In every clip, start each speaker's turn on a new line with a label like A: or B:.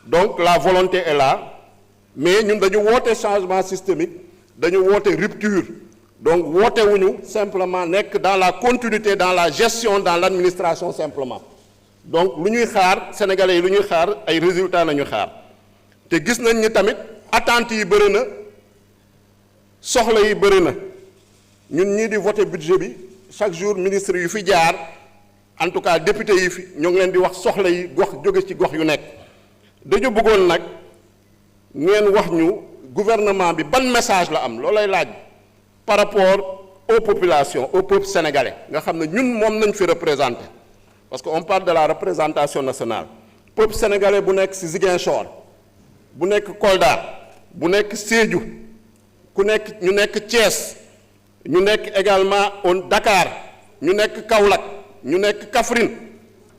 A: donc la volonté est là mais ñun dañu woote changement systémique dañu woote rupture donc woote wuñu simplement nekk dans la continuité dans la gestion dans l'administration simplement donc lu ñuy xaar sénégalais yi lu ñuy xaar ay résultats la ñu xaar te gis nañ ni tamit attentes yi bëri na soxla yi bëri na ñun ñii di voter budget bi chaque jour ministre yu fi jaar en tout cas député yi fi ñoo ngi leen di wax soxla yi gox jóge ci gox yu nekk dañu bëggoon nag ngeen wax ñu gouvernement bi ban message la am loolay laaj par rapport aux populations au peuple sénégalais nga xam ne ñun moom nañ fi représenté parce que on parle de la représentation nationale peuple sénégalais bu nekk ci Ziguinchor bu nekk Kolda bu nekk Sédhiou ku nekk ñu nekk Thiès ñu nekk également au Dakar ñu nekk Kaolack ñu nekk Kaffrine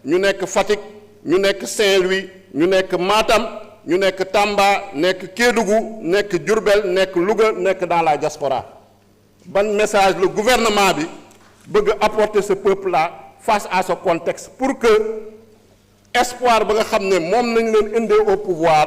A: ñu nekk Fatick ñu nekk Saint-Louis ñu nekk Matam ñu nekk Tamba nekk Kédougou nekk Diourbel nekk Louga nekk dans la diaspora ban message le gouvernement bi bëgg apporter ce peuple là face à ce contexte pour que espoir ba nga xam ne moom nañ leen indee au pouvoir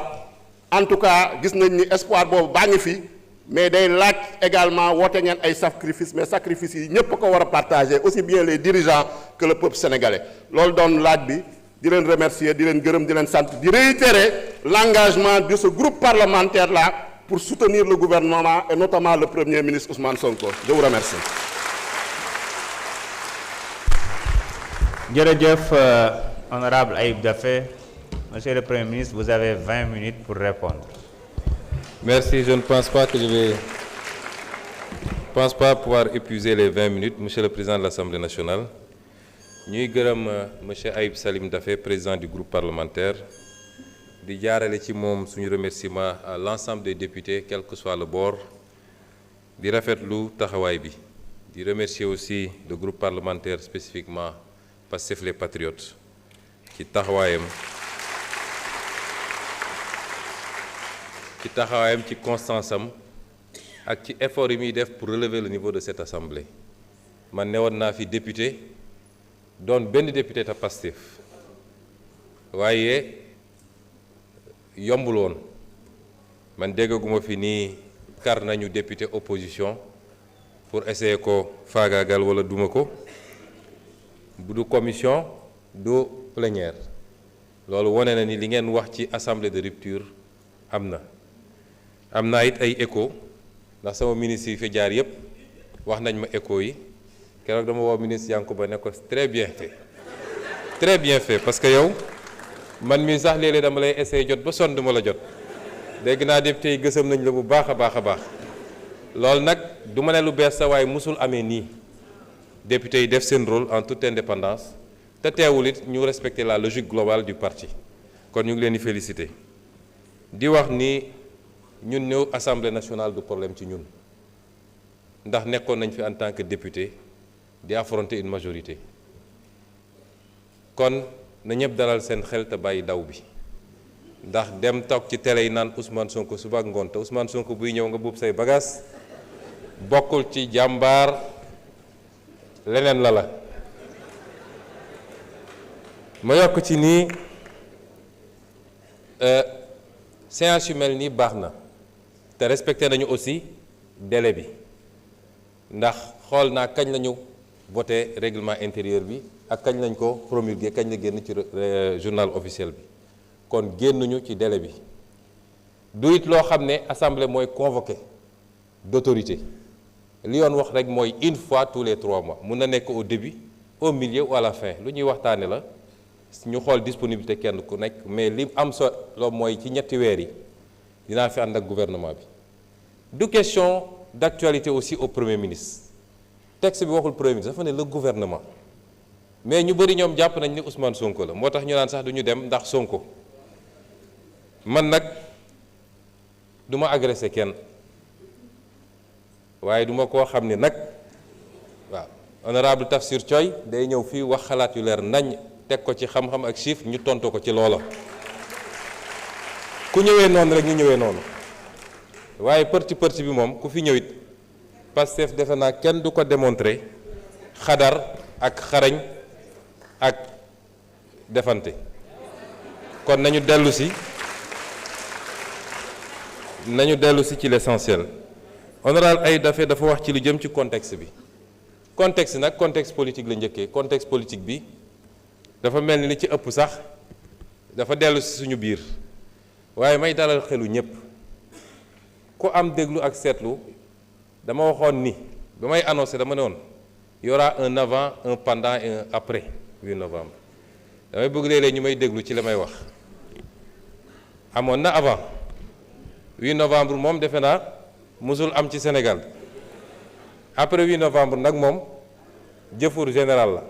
A: en tout cas gis nañ ni espoir boobu baa ngi fi mais day laaj également woote ngeen ay sacrifice mais sacrifice yi ñépp ko war a partager aussi bien les dirigeants que le peuple sénégalais loolu doon laaj bi di leen remercier di leen gërëm di leen sant di réitérer l'engagement de ce groupe parlementaire là pour soutenir le gouvernement et notamment le Premier ministre Ousmane Sonko. Je vous remercie.
B: Jërëjëf, honorable Ayib Daffé. Monsieur le Premier ministre, vous avez 20 minutes pour répondre.
C: Merci, je ne pense pas que pouvoir épuiser les 20 minutes, Monsieur le Président de l'Assemblée nationale. ñuy gërëm monsieur Ayib Salim Daffé, président du groupe parlementaire. di jaarale ci moom suñu remerciement à l'ensemble des députés quel que soit le bord di rafetlu taxawaay bi di remercier aussi le groupe parlementaire spécifiquement Pastef les Patriotes ci taxawaayam ci constance am ak ci effort yi muy def pour relever le niveau de cette assemblée man newoon naa fi député doon benn député ta Pastef waaye yombul woon man déggaguma fi nii kar nañu député opposition pour essayer ko faagaagal wala duma ko bu du commission du plénière loolu wone na ni li ngeen wax ci assemblée de rupture am na it ay écho ndax sama ministre yi fi jaar yépp wax nañ ma écho yi keroog dama woo ministre Yankuba ne ko très bien fait parce que yow man mii sax léeg-léeg dama lay essayer jot ba sonn duma la jot dégg naa député yi gësam nañ la bu baax a baax loolu nag du ma ne lu bees sa waaye musul amee nii député yi def seen rôle en toute indépendance te teewul it ñu respecter la logique globale du parti kon ñu ngi leen di féliciter di wax ni ñun ñëw assemblée nationale du problème ci ñun ndax nekkoon nañ fi en tant que député di affronter une majorité kon na ñëpp dalal seen xel te bàyyi daw bi ndax dem toog ci télé yi naan Ousmane Sonko suba ak ngoon te Ousmane Sonko buy ñëw nga buub say bagages bokkul ci jàmbaar leneen la ma yokk ci nii séance yu mel nii baax na te respecté nañu aussi délai bi ndax xool naa kañ lañu voté règlement intérieur bi ak kañ lañ ko promulgué kañ la génn ci journal officiel bi kon génnuñu ci délai bi du it loo xam ne assemblée mooy convoqué d'autorité li yoon wax rek mooy une fois tous les 3 mois mun na nekk au début au milieu ou à la fin lu ñuy waxtaane la ñu xool disponibilité kenn ku nekk mais li am solo mooy ci ñetti weer yi dinaa fi ànd ak gouvernement bi du question d'actualité aussi au Premier ministre texte bi waxul Premier ministre dafa ne le gouvernement mais ñu bëri ñoom jàpp nañ ni Ousmane Sonko la moo tax ñu naan sax duñu dem ndax Sonko man nag du ma agressé kenn waaye duma koo xam ne nag waaw honorable Tafsir Thioye day ñëw fii wax xalaat yu leer nañ teg ko ci xam-xam ak chiffre ñu tontu ko ci loola ku ñëwee noonu rek ñu ñëwee noonu waaye përti bi moom ku fi ñëwit Pastef defe naa kenn du ko démontrer xadar ak xarañ ak defante kon nañu dellu si nañu dellu si ci l'essentiel. Honorable Ayib Daffé dafa wax ci lu jëm ci contexte bi contexte nag contexte politique la njëkkee contexte politique bi dafa mel ni li ci ëpp sax dafa dellu si suñu biir waaye may dalal xelu ñëpp ku am déglu ak seetlu dama waxoon ni ba may annoncé dama ne woon y aura un avant un pendant et un après 8 novembre damay bëgg léeg-léeg ñu may déglu ci la may wax amoon na avant 8 novembre moom defe naa musul am ci Sénégal après 8 novembre nag moom jëfur général la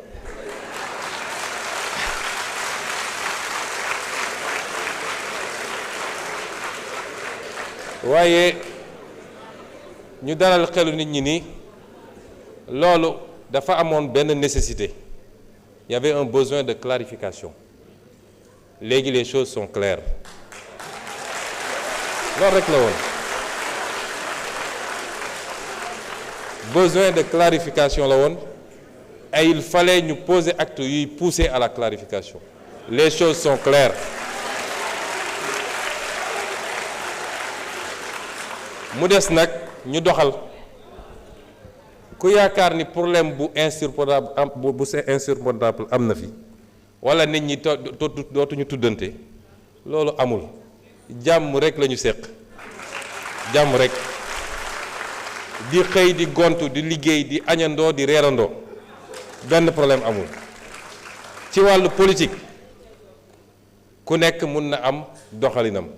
C: waaye ñu dalal xelu nit ñi ni loolu dafa amoon benn nécessité il y avait un besoin de clarification léegi les choses sont claires loolu rek la woon besoin de clarification la woon et il fallait ñu poser acte yuy pousser à la clarification les choses sont claires mu des nag ñu doxal ku yaakaar ni problème bu insurmontable am na fi wala nit ñi dootuñu tuddante loolu amul jàmm rek la ñu seq jàmm rek di xëy di gontu di liggéey di añandoo di reerandoo benn problème amul ci wàllu politique ku nekk mun na am doxalinam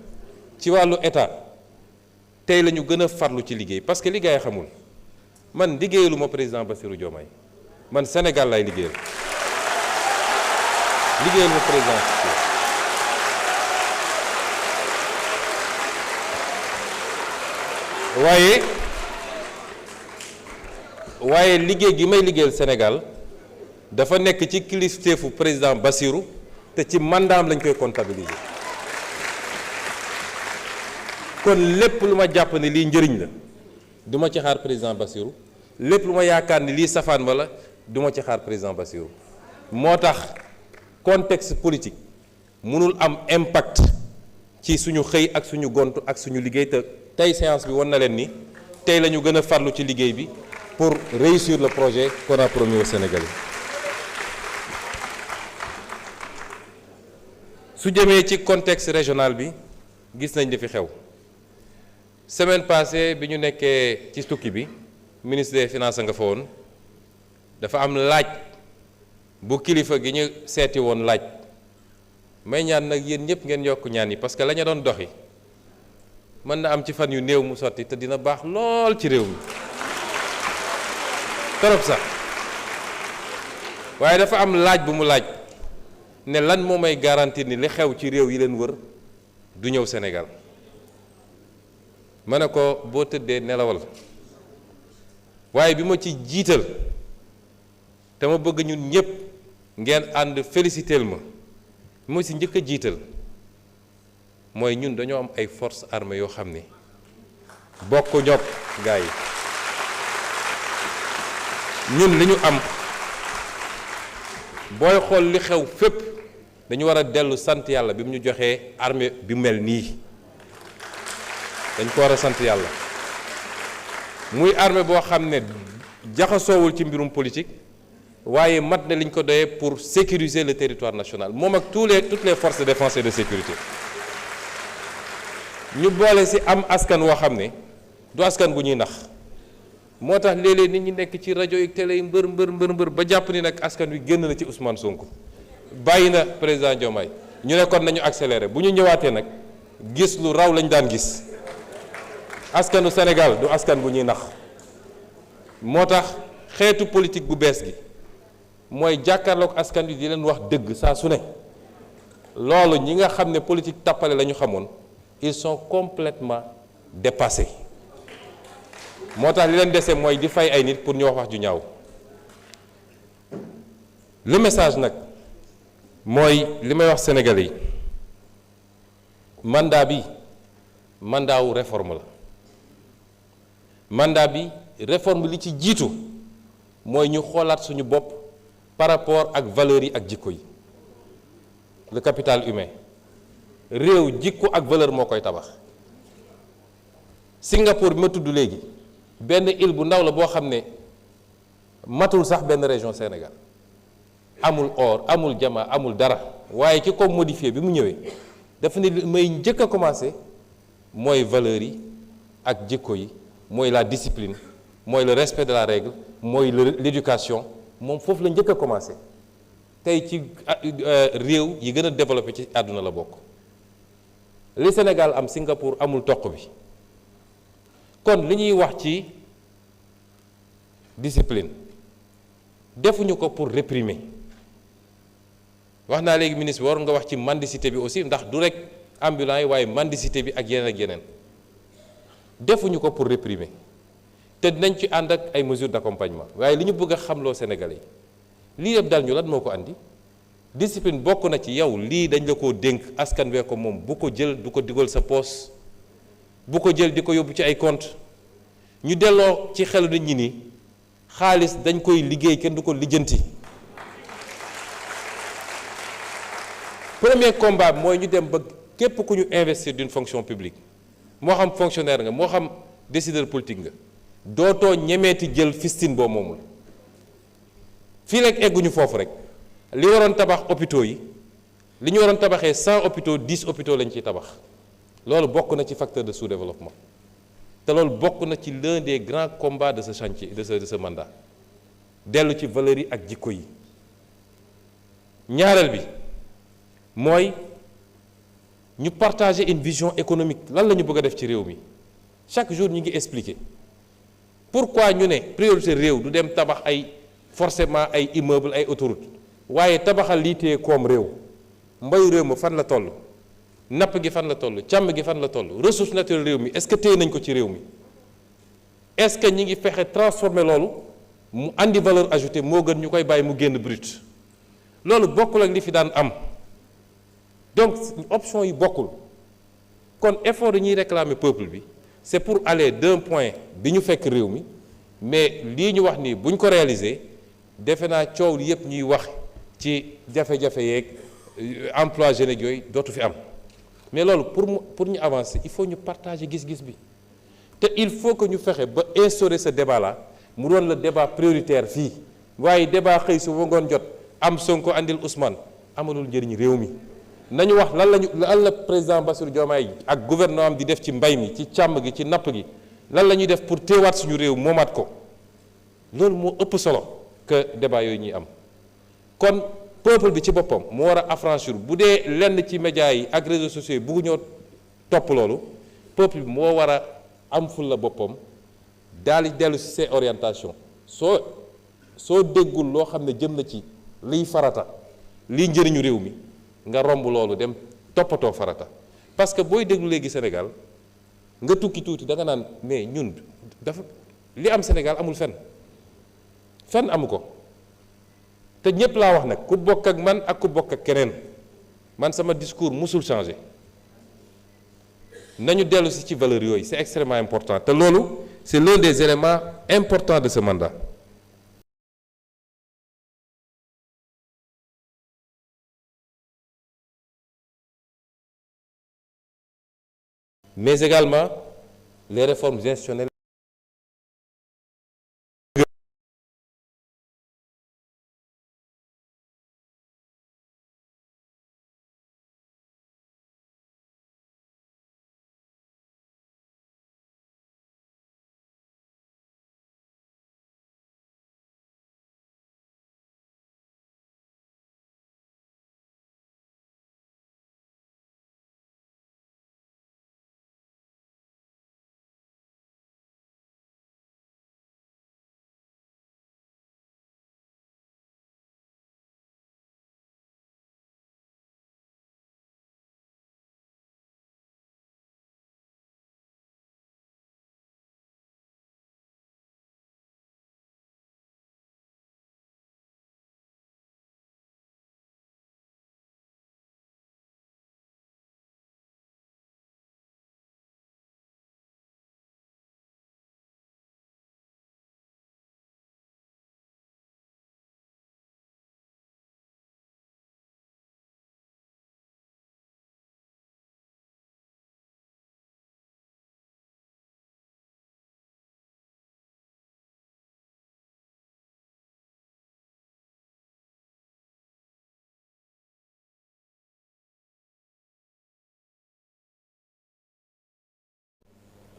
C: ci wàllu état tey la ñu gën a farlu ci liggéey parce que liggéey xamul man liggéeyalu ma président Bassirou Diomaye man Sénégal lay liggéeyal liggéeyalu ma président waaye liggéey gi may liggéeyal Sénégal dafa nekk ci kilifteefu président Bassirou te ci mandaam lañ koy comptabiliser kon lépp lu ma jàpp ne lii njëriñ la du ma ci xaar président Bassirou lépp lu ma yaakaar ni lii safaan ba la du ma ci xaar président Bassirou moo tax contexte politique mënul am impact ci suñu xëy ak suñu gont ak suñu liggéey te tey séance bi wan na leen ni tey la ñu gën a farlu ci liggéey bi pour réussir le projet qu'on a promis aux Sénégalais su jëmee ci contexte régional bi gis nañ li fi xew semaine passée bi ñu nekkee ci tukki bi ministre des finances nga fa woon dafa am laaj bu kilifa gi ñu seeti woon laaj may ñaan nag yéen ñëpp ngeen yokk ñaan yi parce que la ñu doon doxi mën na am ci fan yu néew mu sotti te dina baax lool ci réew mi trop sax waaye dafa am laaj bu mu laaj ne lan moo may garantir ni li xew ci réew yi leen wër du ñëw Sénégal ma ne ko boo tëddee nelawal waaye bi ma ci jiital te ma bëgg ñun ñëpp ngeen ànd féliciteel ma bi ma ci njëkk a jiital mooy ñun dañoo am ay forces armées yoo xam ne bokk ñokk gaa yi ñun li ñu am booy xool li xew fépp dañu war a dellu sant yàlla bi mu ñu joxee armée bi mel nii dañ ko war a sant yàlla muy armée boo xam ne jaxasoowul ci mbirum politique waaye mat na liñ ko doyee pour sécuriser le territoire national moom ak toutes les forces de défense et de sécurité ñu boole ci am askan woo xam ne du askan bu ñuy nax moo tax léeg-léeg nit ñi nekk ci rajo yi télé yi mbër ba jàpp ni nag askan wi génn na ci Ousmane Sonko bàyyi na président Diomaye ñu ne kon nañu accélérer bu ñu ñëwaatee nag gis lu raw lañ daan gis askanu Sénégal du askan bu ñuy nax moo tax xeetu politique bu bees gi mooy jàkkaarloog askan wi di leen wax dëgg saa su ne loolu ñi nga xam ne politique tappale la ñu xamoon ils sont complètement dépassés moo tax li leen dese mooy di fay ay nit pour ñu wax ju ñaaw le message nag mooy li may wax Sénégalais yi mandat bi mandat wu réforme la mandat bi réforme li ci jiitu mooy ñu xoolaat suñu bopp par rapport ak valeurs yi ak jikko yi le capital humain réew jikko ak valeur moo koy tabax Singapour bi ma tudd léegi benn île bu ndaw la boo xam ne matul sax benn région Sénégal amul or amul diamant amul dara waaye ki ko modifié bi mu ñëwee dafa ne may njëkk a commencé mooy valeurs yi ak jikko yi mooy la discipline mooy le respect de la règle mooy l'éducation moom foofu la njëkk a commencé tey ci réew yi gën a développé ci àdduna la bokk li Sénégal am Singapour amul toq bi kon li ñuy wax ci discipline defuñu ko pour réprimer wax naa léegi ministre bi waroon nga wax ci mendicité bi aussi ndax du rek ambulant yi waaye mendicité bi ak yeneen defuñu ko pour réprimer te dinañ ci ànd ak ay mesures d'accompagnement waaye li ñu bëgg a xamloo Sénégalais yi lii yëpp dal ñu lan moo ko andi discipline bokk na ci yow lii dañ la koo dénk askan wee ko moom bu ko jël du ko digal sa poos bu ko jël di ko yóbbu ci ay compte ñu delloo ci xelu nit ñi ni xaalis dañ koy liggéey kenn du ko lijjanti. Premier combat mooy ñu dem ba képp ku ñu investir d'une fonction publique moo xam fonctionnaire nga moo xam décideur politique nga dootoo ñemeeti jël fistine boo moomul fii rek egguñu foofu rek li waroon tabax hôpitaux yi li ñu waroon tabaxee 100 hôpitaux 10 hôpitaux lañ ciy tabax loolu bokk na ci facteur de sous-développement te loolu bokk na ci l'un des grands combats de ce chantier de ce mandat dellu ci valeurs yi ak jikko yi ñaareel bi mooy ñu partager une vision économique lan la ñu bëgg a def ci réew mi chaque jour ñu ngi expliquer pourquoi ñu ne priorité réew du dem tabax ay forcément ay immeuble ay autoroute waaye tabaxal lii téye koom réew mbayu réew ma fan la toll napp gi fan la toll càmm gi fan la toll ressource naturelle réew mi est-ce que téye nañ ko ci réew mi est-ce que ñi ngi fexe transformer loolu mu andi valeur ajoutée moo gën ñu koy bàyyi mu génn brut loolu bokkul ak li fi daan am donc option yi bokkul kon effort yi ñuy réclamer peuple bi c'est pour aller d'un point bi ñu fekk réew mi mais lii ñu wax nii bu ñu ko réaliser defe naa coow li yëpp ñuy wax ci jafe-jafe yeeg emploi jeunes yooyu dootu fi am mais loolu pour ñu avancer il faut ñu partager gis-gis bi te il faut que ñu fexe ba instaurer ce débat là mu doon le débat prioritaire fii waaye débat xëy su ba ngoon jot am Sonko andil Ousmane amalul njëriñ réew mi nañu wax lan la président Bassirou Diomaye ak gouvernement am di def ci mbay mi ci càmm gi ci napp gi lan la ñuy def pour teewaat suñu réew moomaat ko loolu moo ëpp solo que débat yooyu ñuy am kon peuple bi ci boppam moo war a affranchir bu dee lenn ci médias yi ak réseaux sociaux yi buggu ñoo topp loolu peuple bi moo war a am ful la boppam daal di dellu si ses orientations soo déggul loo xam ne jëm na ci liy farata liy njëriñu réew mi nga romb loolu dem toppatoo farata parce que booy déglu léegi Sénégal nga tukki tuuti da nga naan mais ñun dafa li am Sénégal amul fenn amu ko te ñépp laa wax nag ku bokk ak man ak ku bokk ak keneen man sama discours musul changer nañu dellu si ci valeur yooyu c'est extrêmement important te loolu c'est l'un des éléments importants de ce mandat. Mais également les réformes institutionnelles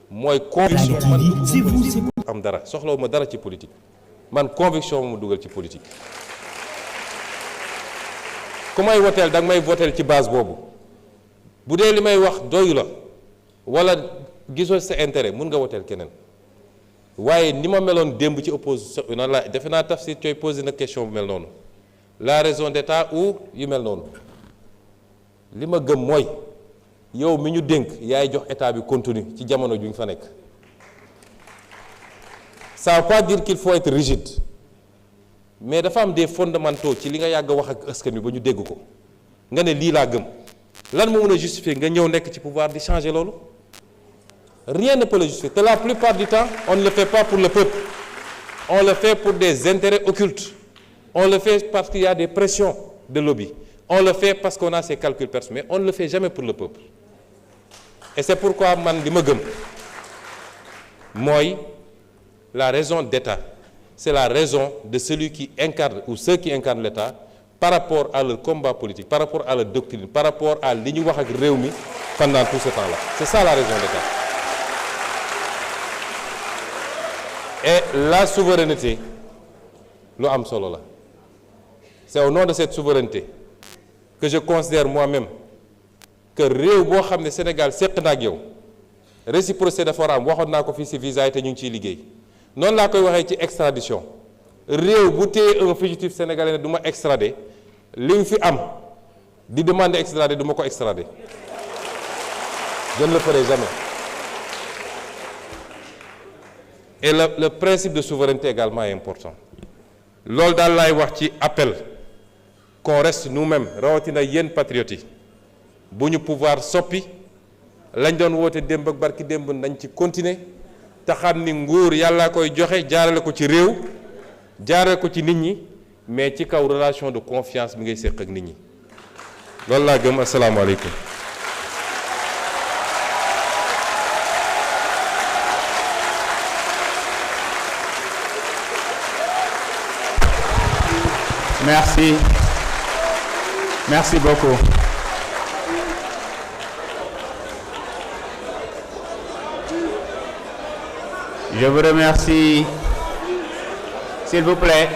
C: mooy conviction man am dara soxlawu ma dara ci politique man conviction mu dugal ci politique ku may woteel da nga may woteel ci base boobu bu dee li may wax doyu la wala gisoo sa intérêt mun nga woteel keneen waaye ni ma meloon démb ci opposition nan la defe naa Tafsir Thioye posé na question bu mel noonu la raison d'état ou yu mel noonu li ma gëm mooy yow mi ñu dénk yaay jox état bi contenu ci jamono ju ñu fa nekk ça veut pas dire qu'il faut être rigide mais dafa am des fondamentaux ci li nga yàgg a wax ak askan wi ba ñu dégg ko nga ne lii laa gëm lan moo mën a justifier nga ñëw nekk ci pouvoir di changer loolu rien ne peut le justifier te la plupart du temps on ne le fait pas pour le peuple on le fait pour des intérêts occultes on le fait parce qu'il y a des pressions de lobby on le fait parce qu'on a ses calculs personnels mais on ne le fait jamais pour le peuple et c'est pourquoi man li ma gëm mooy la raison d'État c'est la raison de celui qui incarne ou ceux qui incarnent l'État par rapport à leur combat politique par rapport à leur doctrine par rapport à li ñu wax ak réew mi pendant tout ce temps-là c'est ça la raison d'État et la souveraineté lu am solo la c'est au nom de cette souveraineté que je considère moi-même que réew boo xam ne Sénégal séq na ak yow réciprocité dafa war a am waxoon naa ko fii ci visa yi te ñu ngi ciy liggéey noonu laa koy waxee ci extradition réew bu téye un fugitif sénégalais ne du ma extrader li nga fi am di demander extrader du ma ko extrader je ne le ferai jamais et le principe de souveraineté également est important loolu daal laay wax ci appel qu'on reste nous-mêmes rawatina yéen patriotes yi bu ñu pouvoir soppi lañ doon woote démb ak barki démb nañ ci continuer te xam ni nguur yàlla koy joxe jaarale ko ci réew jaarale ko ci nit ñi mais ci kaw relation de confiance bi ngay séq ak nit ñi loolu laa gëm asalaamaaleykum.
B: Merci. Merci beaucoup. Je vous remercie. S'il vous plaît.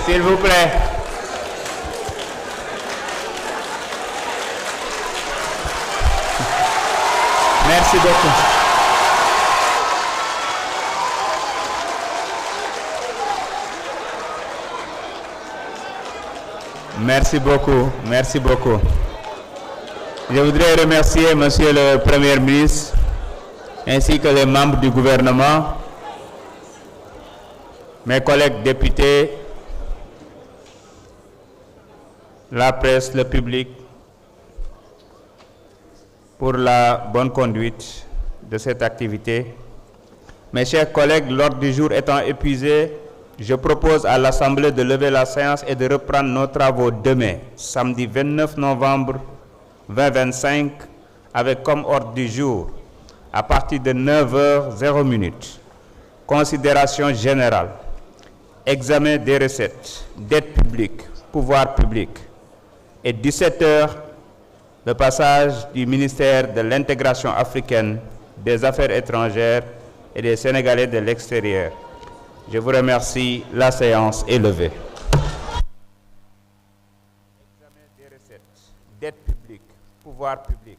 B: S'il vous plaît. Merci beaucoup. Merci beaucoup, merci beaucoup. Je voudrais remercier Monsieur le Premier ministre ainsi que les membres du gouvernement, mes collègues députés, la presse, le public, pour la bonne conduite de cette activité. Mes chers collègues, l'ordre du jour étant épuisé, je propose à l'Assemblée de lever la séance et de reprendre nos travaux demain, samedi 29 novembre 2025, avec comme ordre du jour, à partir de 9h00, considération générale, examen des recettes, dette publique, pouvoir public, et 17h, le passage du ministère de l'intégration africaine, des affaires étrangères et des Sénégalais de l'extérieur. Je vous remercie. La séance est levée. Examen des recettes, dette publique, pouvoir public.